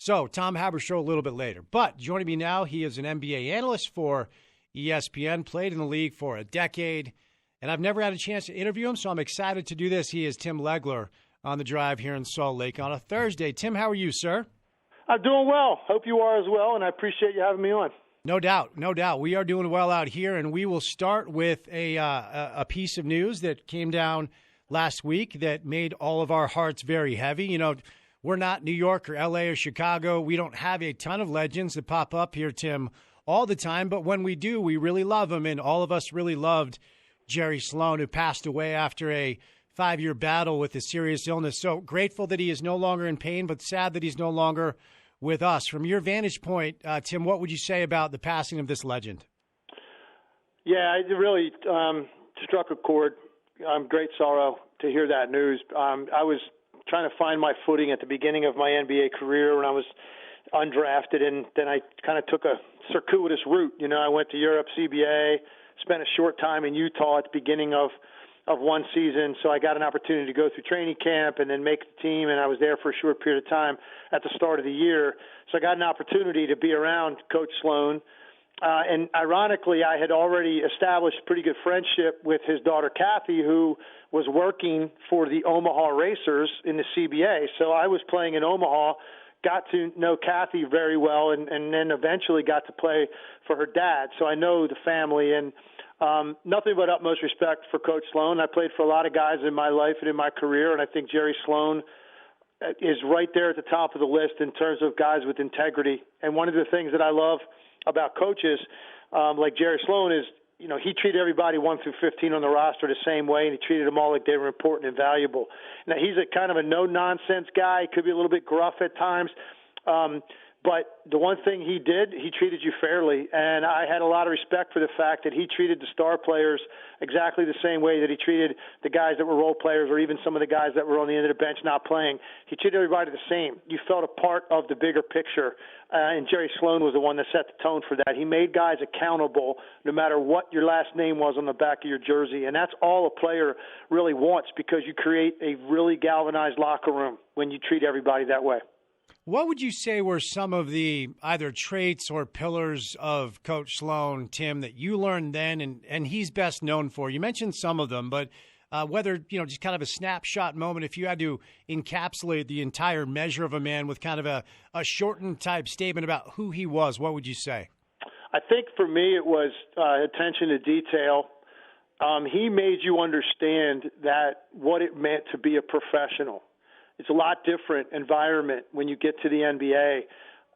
So, Tom Haberstroh a little bit later. But joining me now, he is an NBA analyst for ESPN, played in the league for a decade, and I've never had a chance to interview him, so I'm excited to do this. He is Tim Legler on the drive here in Salt Lake on a Thursday. Tim, how are you, sir? I'm doing well. Hope you are as well, and I appreciate you having me on. No doubt, no doubt. We are doing well out here, and we will start with a piece of news that came down last week that made all of our hearts very heavy. You know, we're not New York or L.A. or Chicago. We don't have a ton of legends that pop up here, Tim, all the time. But when we do, we really love them, and all of us really loved Jerry Sloan, who passed away after a 5-year battle with a serious illness. So grateful that he is no longer in pain, but sad that he's no longer with us. From your vantage point, Tim, what would you say about the passing of this legend? Yeah, it really struck a chord. Great sorrow to hear that news. I was trying to find my footing at the beginning of my NBA career when I was undrafted, and then I kind of took a circuitous route. You know, I went to Europe, CBA, spent a short time in Utah at the beginning of one season, so I got an opportunity to go through training camp and then make the team, and I was there for a short period of time at the start of the year. So I got an opportunity to be around Coach Sloan. And ironically, I had already established pretty good friendship with his daughter, Kathy, who was working for the Omaha Racers in the CBA. So I was playing in Omaha, got to know Kathy very well, and then eventually got to play for her dad. So I know the family, and nothing but utmost respect for Coach Sloan. I played for a lot of guys in my life and in my career, and I think Jerry Sloan is right there at the top of the list in terms of guys with integrity. And one of the things that I love about coaches like Jerry Sloan is, you know, he treated everybody 1 through 15 on the roster the same way, and he treated them all like they were important and valuable. Now, he's a kind of a no-nonsense guy. He could be a little bit gruff at times. But the one thing he did, he treated you fairly, and I had a lot of respect for the fact that he treated the star players exactly the same way that he treated the guys that were role players or even some of the guys that were on the end of the bench not playing. He treated everybody the same. You felt a part of the bigger picture, and Jerry Sloan was the one that set the tone for that. He made guys accountable no matter what your last name was on the back of your jersey, and that's all a player really wants because you create a really galvanized locker room when you treat everybody that way. What would you say were some of the either traits or pillars of Coach Sloan, Tim, that you learned then and he's best known for? You mentioned some of them, but whether, you know, just kind of a snapshot moment, if you had to encapsulate the entire measure of a man with kind of a shortened type statement about who he was, what would you say? I think for me it was attention to detail. He made you understand that what it meant to be a professional. It's a lot different environment when you get to the NBA,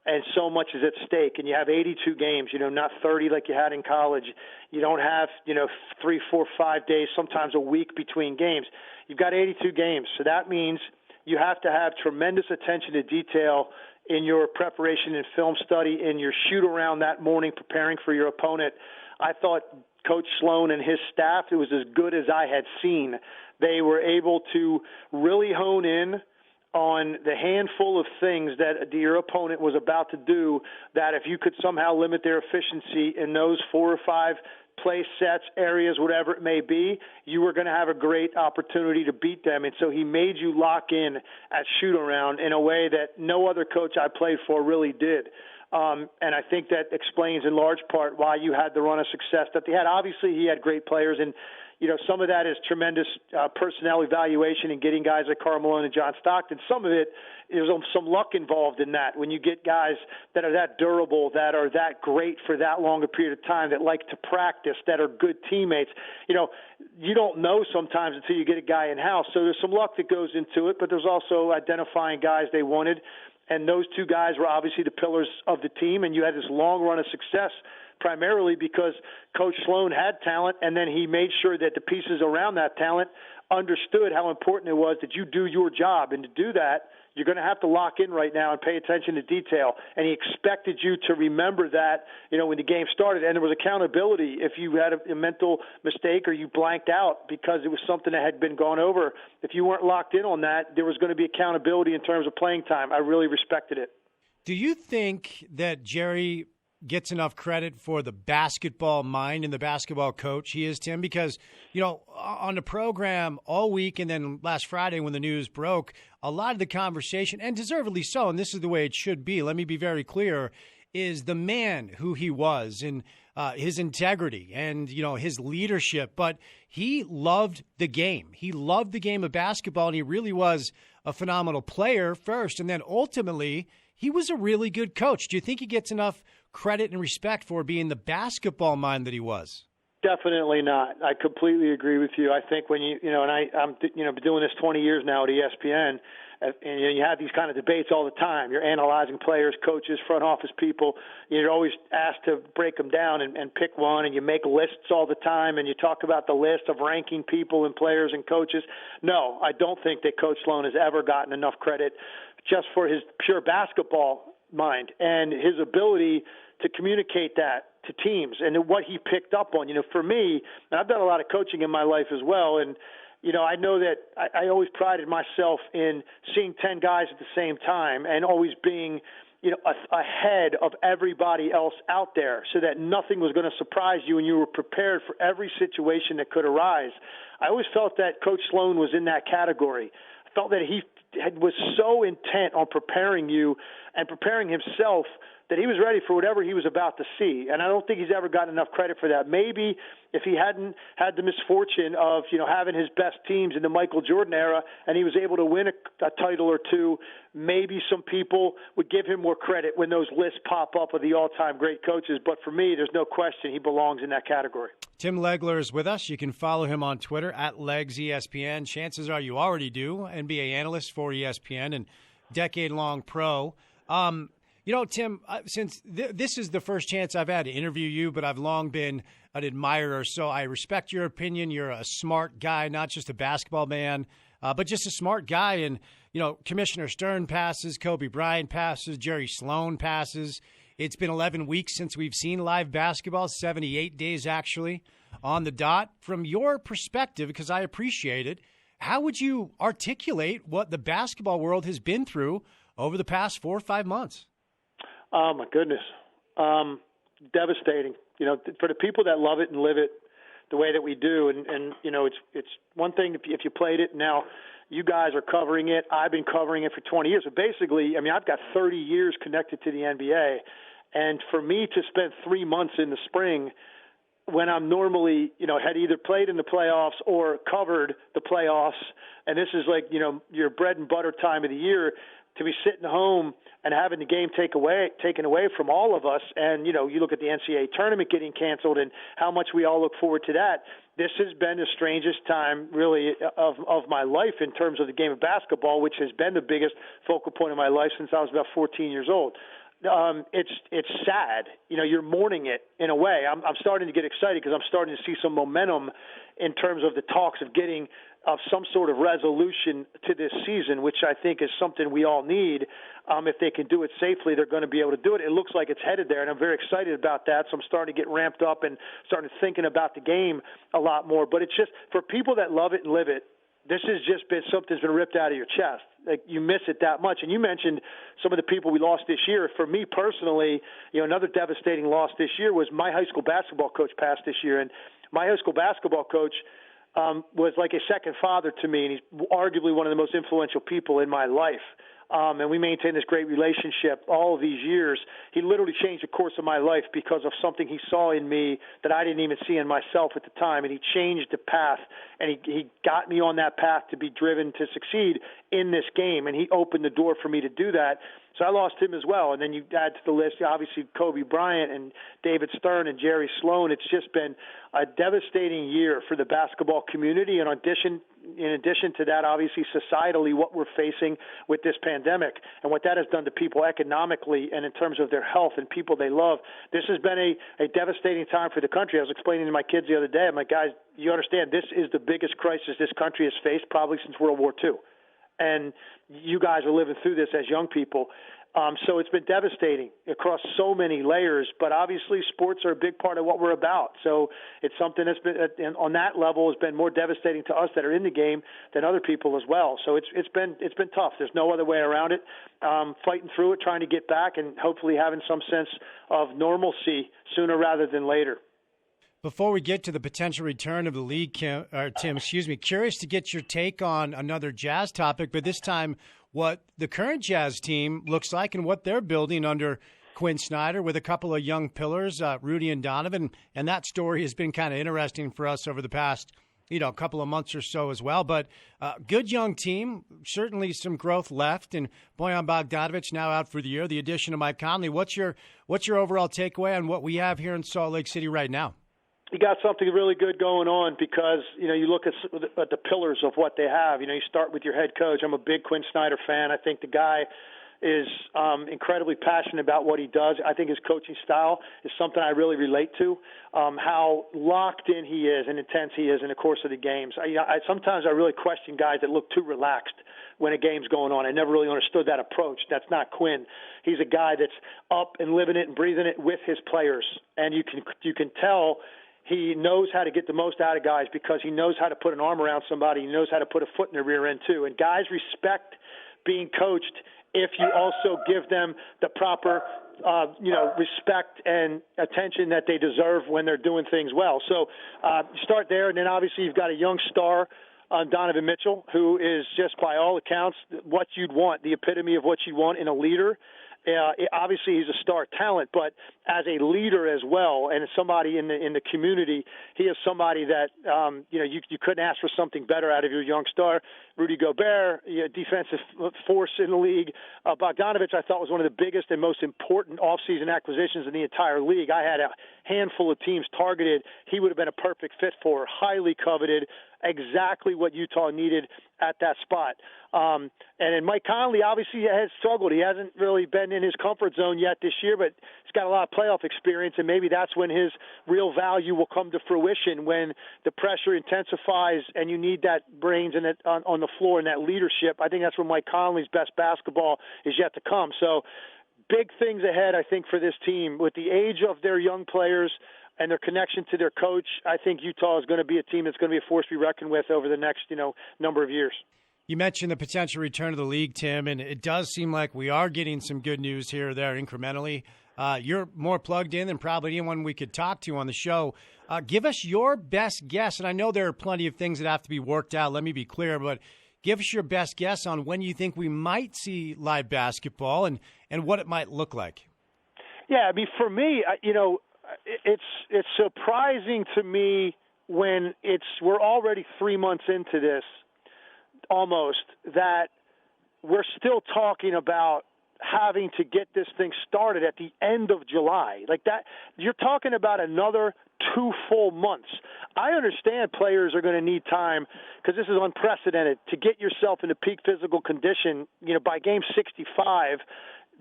and so much is at stake. And you have 82 games, you know, not 30 like you had in college. You don't have, you know, 3, 4, 5 days, sometimes a week between games. You've got 82 games, so that means you have to have tremendous attention to detail in your preparation and film study, in your shoot-around that morning preparing for your opponent. I thought Coach Sloan and his staff, it was as good as I had seen. They were able to really hone in on the handful of things that your opponent was about to do, that if you could somehow limit their efficiency in those 4 or 5 play sets, areas, whatever it may be, you were going to have a great opportunity to beat them. And so he made you lock in at shoot-around in a way that no other coach I played for really did. And I think that explains in large part why you had the run of success that they had. Obviously, he had great players, and you know, some of that is tremendous personnel evaluation and getting guys like Karl Malone and John Stockton. Some of it is some luck involved in that. When you get guys that are that durable, that are that great for that long a period of time, that like to practice, that are good teammates, you know, you don't know sometimes until you get a guy in-house. So there's some luck that goes into it, but there's also identifying guys they wanted. And those two guys were obviously the pillars of the team, and you had this long run of success primarily because Coach Sloan had talent, and then he made sure that the pieces around that talent understood how important it was that you do your job. And to do that, you're going to have to lock in right now and pay attention to detail. And he expected you to remember that, you know, when the game started. And there was accountability if you had a mental mistake or you blanked out because it was something that had been gone over. If you weren't locked in on that, there was going to be accountability in terms of playing time. I really respected it. Do you think that Jerry gets enough credit for the basketball mind and the basketball coach he is, Tim, because, on the program all week and then last Friday when the news broke, a lot of the conversation, and deservedly so, and this is the way it should be, let me be very clear, is the man who he was and his integrity and, his leadership. But he loved the game. He loved the game of basketball, and he really was a phenomenal player first. And then ultimately, he was a really good coach. Do you think he gets enough credit and respect for being the basketball mind that he was? Definitely not. I completely agree with you. I think when I'm been doing this 20 years now at ESPN, and you have these kind of debates all the time. You're analyzing players, coaches, front office people. You're always asked to break them down and pick one, and you make lists all the time, and you talk about the list of ranking people and players and coaches. No, I don't think that Coach Sloan has ever gotten enough credit just for his pure basketball mind and his ability to communicate that to teams and what he picked up on. For me, and I've done a lot of coaching in my life as well, and I know that I always prided myself in seeing 10 guys at the same time and always being, ahead of everybody else out there so that nothing was going to surprise you and you were prepared for every situation that could arise. I always felt that Coach Sloan was in that category. I felt that he was so intent on preparing you and preparing himself that he was ready for whatever he was about to see. And I don't think he's ever gotten enough credit for that. Maybe if he hadn't had the misfortune of, having his best teams in the Michael Jordan era and he was able to win a title or two, maybe some people would give him more credit when those lists pop up of the all-time great coaches. But for me, there's no question he belongs in that category. Tim Legler is with us. You can follow him on Twitter at LegsESPN. Chances are you already do. NBA analyst for ESPN and decade-long pro. Tim, since this is the first chance I've had to interview you, but I've long been an admirer, so I respect your opinion. You're a smart guy, not just a basketball man, but just a smart guy. And, Commissioner Stern passes, Kobe Bryant passes, Jerry Sloan passes. It's been 11 weeks since we've seen live basketball, 78 days actually on the dot. From your perspective, because I appreciate it, how would you articulate what the basketball world has been through over the past 4 or 5 months? Oh, my goodness. Devastating. For the people that love it and live it the way that we do. And it's one thing if you played it. Now, you guys are covering it. I've been covering it for 20 years. But basically, I've got 30 years connected to the NBA. And for me to spend 3 months in the spring when I'm normally, had either played in the playoffs or covered the playoffs, and this is like, your bread and butter time of the year, to be sitting home and having the game taken away from all of us. And, you look at the NCAA tournament getting canceled and how much we all look forward to that. This has been the strangest time, really, of my life in terms of the game of basketball, which has been the biggest focal point of my life since I was about 14 years old. It's sad. You're mourning it in a way. I'm starting to get excited because I'm starting to see some momentum in terms of the talks of getting some sort of resolution to this season, which I think is something we all need. If they can do it safely, they're going to be able to do it. It looks like it's headed there, and I'm very excited about that. So I'm starting to get ramped up and starting thinking about the game a lot more. But it's just for people that love it and live it, this has just been something that's been ripped out of your chest. Like, you miss it that much. And you mentioned some of the people we lost this year. For me personally, another devastating loss this year was my high school basketball coach passed this year. And my high school basketball coach was like a second father to me, and he's arguably one of the most influential people in my life. And we maintained this great relationship all of these years. He literally changed the course of my life because of something he saw in me that I didn't even see in myself at the time. And he changed the path, and he got me on that path to be driven to succeed in this game. And he opened the door for me to do that. So I lost him as well. And then you add to the list, obviously, Kobe Bryant and David Stern and Jerry Sloan. It's just been a devastating year for the basketball community. And in addition to that, obviously, societally, what we're facing with this pandemic and what that has done to people economically and in terms of their health and people they love. This has been a devastating time for the country. I was explaining to my kids the other day, I'm like, guys, you understand this is the biggest crisis this country has faced probably since World War II. And you guys are living through this as young people. So it's been devastating across so many layers, but obviously sports are a big part of what we're about. So it's something that's been, on that level, has been more devastating to us that are in the game than other people as well. So it's been tough. There's no other way around it. Fighting through it, trying to get back, and hopefully having some sense of normalcy sooner rather than later. Before we get to the potential return of the league, Tim, curious to get your take on another Jazz topic, but this time what the current Jazz team looks like and what they're building under Quinn Snyder with a couple of young pillars, Rudy and Donovan. And that story has been kind of interesting for us over the past, couple of months or so as well. But good young team, certainly some growth left. And Bojan Bogdanovic now out for the year. The addition of Mike Conley. What's your overall takeaway on what we have here in Salt Lake City right now? You got something really good going on because, you look at the pillars of what they have. You start with your head coach. I'm a big Quinn Snyder fan. I think the guy is incredibly passionate about what he does. I think his coaching style is something I really relate to, how locked in he is and intense he is in the course of the games. Sometimes I really question guys that look too relaxed when a game's going on. I never really understood that approach. That's not Quinn. He's a guy that's up and living it and breathing it with his players, and you can tell he knows how to get the most out of guys because he knows how to put an arm around somebody. He knows how to put a foot in the rear end, too. And guys respect being coached if you also give them the proper, respect and attention that they deserve when they're doing things well. So you start there, and then obviously you've got a young star, Donovan Mitchell, who is just by all accounts what you'd want, the epitome of what you want in a leader. Obviously, he's a star talent, but as a leader as well, and as somebody in the community, he is somebody that you couldn't ask for something better out of your young star. Rudy Gobert, defensive force in the league. Bogdanovic, I thought, was one of the biggest and most important offseason acquisitions in the entire league. I had a handful of teams targeted. He would have been a perfect fit for, highly coveted, exactly what Utah needed at that spot. And then Mike Conley obviously has struggled. He hasn't really been in his comfort zone yet this year, but he's got a lot of playoff experience, and maybe that's when his real value will come to fruition, when the pressure intensifies and you need that brains and on the floor and that leadership. I think that's when Mike Conley's best basketball is yet to come. So big things ahead, I think, for this team. With the age of their young players and their connection to their coach, I think Utah is going to be a team that's going to be a force to be reckoned with over the next, number of years. You mentioned the potential return of the league, Tim, and it does seem like we are getting some good news here or there incrementally. You're more plugged in than probably anyone we could talk to on the show. Give us your best guess, and I know there are plenty of things that have to be worked out, let me be clear, but give us your best guess on when you think we might see live basketball and what it might look like. Yeah, I mean, for me, it's surprising to me when we're already 3 months into this, almost, that we're still talking about having to get this thing started at the end of July. Like that, you're talking about another 2 full months. I understand players are going to need time because this is unprecedented to get yourself into peak physical condition. By game 65,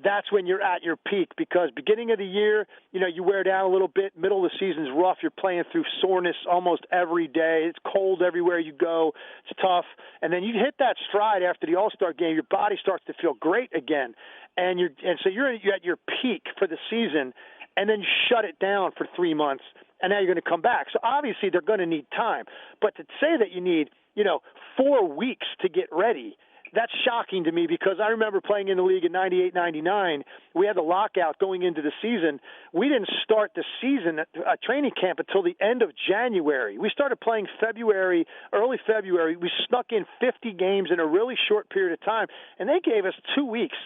that's when you're at your peak, because beginning of the year, you wear down a little bit. Middle of the season's rough. You're playing through soreness almost every day. It's cold everywhere you go. It's tough. And then you hit that stride after the All-Star game. Your body starts to feel great again. And so you're at your peak for the season, and then you shut it down for 3 months, and now you're going to come back. So obviously they're going to need time. But to say that you need, 4 weeks to get ready, that's shocking to me, because I remember playing in the league in 98, 99. We had the lockout going into the season. We didn't start the season, training camp, until the end of January. We started playing early February. We snuck in 50 games in a really short period of time, and they gave us 2 weeks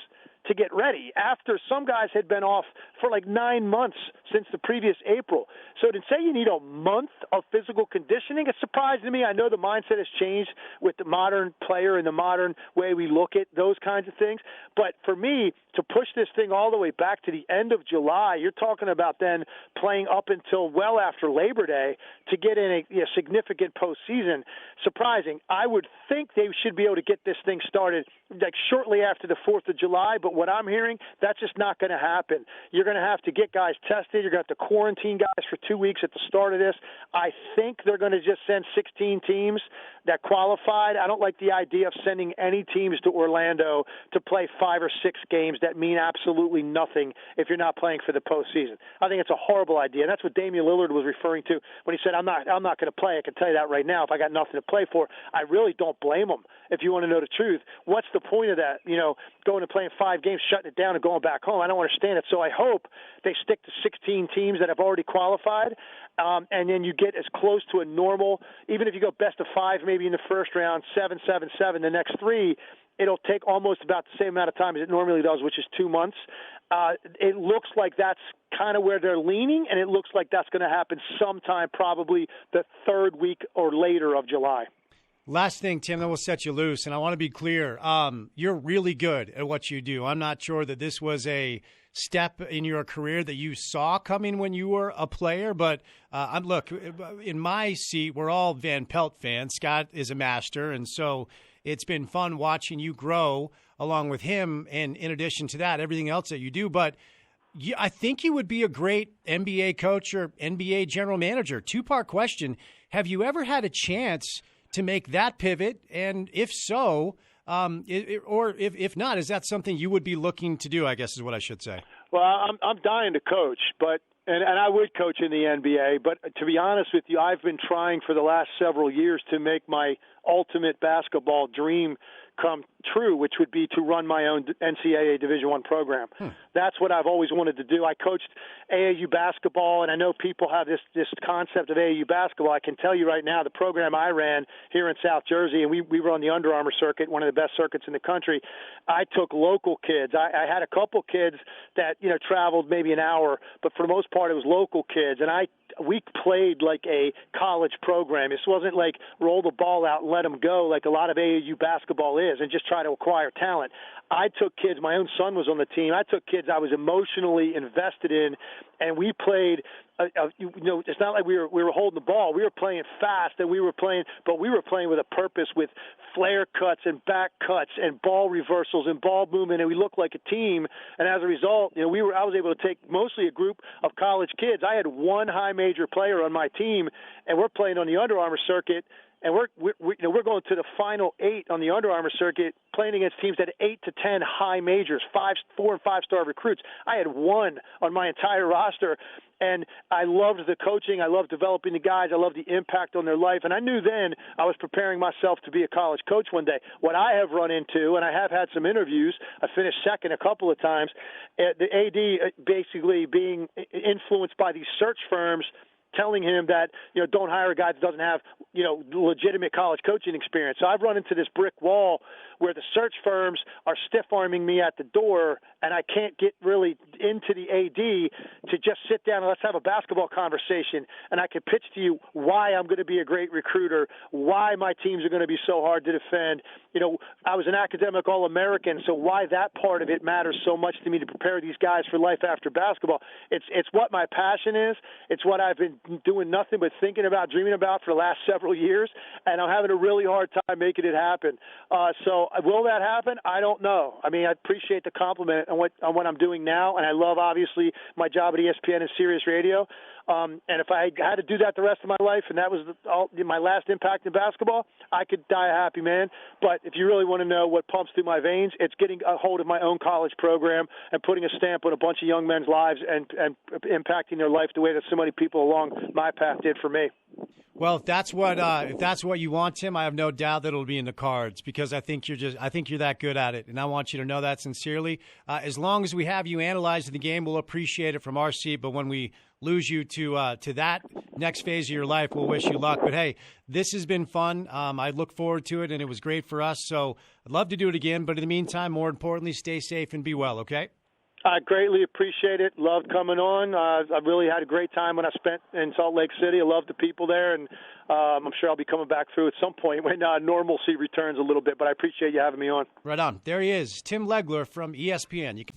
to get ready after some guys had been off for like 9 months since the previous April. So to say you need a month of physical conditioning, it's surprising to me. I know the mindset has changed with the modern player and the modern way we look at those kinds of things. But for me, to push this thing all the way back to the end of July, you're talking about then playing up until well after Labor Day to get in a significant postseason. Surprising. I would think they should be able to get this thing started like shortly after the 4th of July, but what I'm hearing, that's just not going to happen. You're going to have to get guys tested. You're going to have to quarantine guys for 2 weeks at the start of this. I think they're going to just send 16 teams that qualified. I don't like the idea of sending any teams to Orlando to play 5 or 6 games that mean absolutely nothing if you're not playing for the postseason. I think it's a horrible idea. And that's what Damian Lillard was referring to when he said, I'm not going to play. I can tell you that right now if I got nothing to play for. I really don't blame him, if you want to know the truth. What's the point of that? Going and playing 5 games, shutting it down, and going back home. I don't understand it. So I hope they stick to 16 teams that have already qualified, and then you get as close to a normal, even if you go best of 5 maybe in the first round, 7, 7, 7, the next 3, it'll take almost about the same amount of time as it normally does, which is 2 months. It looks like that's kind of where they're leaning, and it looks like that's going to happen sometime probably the 3rd week or later of July. Last thing, Tim, then we'll set you loose, and I want to be clear. You're really good at what you do. I'm not sure that this was a step in your career that you saw coming when you were a player, but look, in my seat, we're all Van Pelt fans. Scott is a master, and so it's been fun watching you grow along with him, and in addition to that, everything else that you do. But I think you would be a great NBA coach or NBA general manager. 2-part question. Have you ever had a chance to make that pivot? And if so, or if not, is that something you would be looking to do, I guess is what I should say? Well, I'm dying to coach, and I would coach in the NBA. But to be honest with you, I've been trying for the last several years to make my ultimate basketball dream come true, which would be to run my own NCAA Division I program. That's what I've always wanted to do. I coached AAU basketball, and I know people have this concept of AAU basketball. I can tell you right now, the program I ran here in South Jersey, and we were on the Under Armour circuit, one of the best circuits in the country. I took local kids. I had a couple kids that traveled maybe an hour, but for the most part it was local kids, and we played like a college program. This wasn't like roll the ball out and let them go like a lot of AAU basketball is and just try to acquire talent. I took kids, my own son was on the team, I took kids I was emotionally invested in, and we played it's not like we were holding the ball. We were playing fast, and we were playing with a purpose, with flare cuts and back cuts and ball reversals and ball movement, and we looked like a team. And as a result, I was able to take mostly a group of college kids. I had one high major player on my team, and we're playing on the Under Armour circuit. And we're going to the final 8 on the Under Armour circuit, playing against teams that had 8 to 10 high majors, 4 and 5-star recruits. I had one on my entire roster, and I loved the coaching. I loved developing the guys. I loved the impact on their life. And I knew then I was preparing myself to be a college coach one day. What I have run into, and I have had some interviews, I finished second a couple of times, the AD basically being influenced by these search firms telling him that, don't hire a guy that doesn't have, legitimate college coaching experience. So I've run into this brick wall where the search firms are stiff-arming me at the door, and I can't get really into the AD to just sit down and let's have a basketball conversation, and I can pitch to you why I'm going to be a great recruiter, why my teams are going to be so hard to defend. I was an academic All-American, so why that part of it matters so much to me to prepare these guys for life after basketball. It's what my passion is. It's what I've been doing nothing but thinking about, dreaming about for the last several years, and I'm having a really hard time making it happen. So will that happen? I don't know. I mean, I appreciate the compliment on what I'm doing now, and I love, obviously, my job at ESPN and Sirius Radio. And if I had to do that the rest of my life and that was my last impact in basketball, I could die a happy man. But if you really want to know what pumps through my veins, it's getting a hold of my own college program and putting a stamp on a bunch of young men's lives and impacting their life the way that so many people along my path did for me. Well, if that's what you want, Tim, I have no doubt that it'll be in the cards, because I think you're that good at it, and I want you to know that sincerely. As long as we have you analyzing the game, we'll appreciate it from our seat. But when we lose you to that next phase of your life, we'll wish you luck. But hey, this has been fun. I look forward to it, and it was great for us. So I'd love to do it again. But in the meantime, more importantly, stay safe and be well. Okay. I greatly appreciate it. Loved coming on. I really had a great time when I spent in Salt Lake City. I love the people there, and I'm sure I'll be coming back through at some point when normalcy returns a little bit. But I appreciate you having me on. Right on. There he is, Tim Legler from ESPN.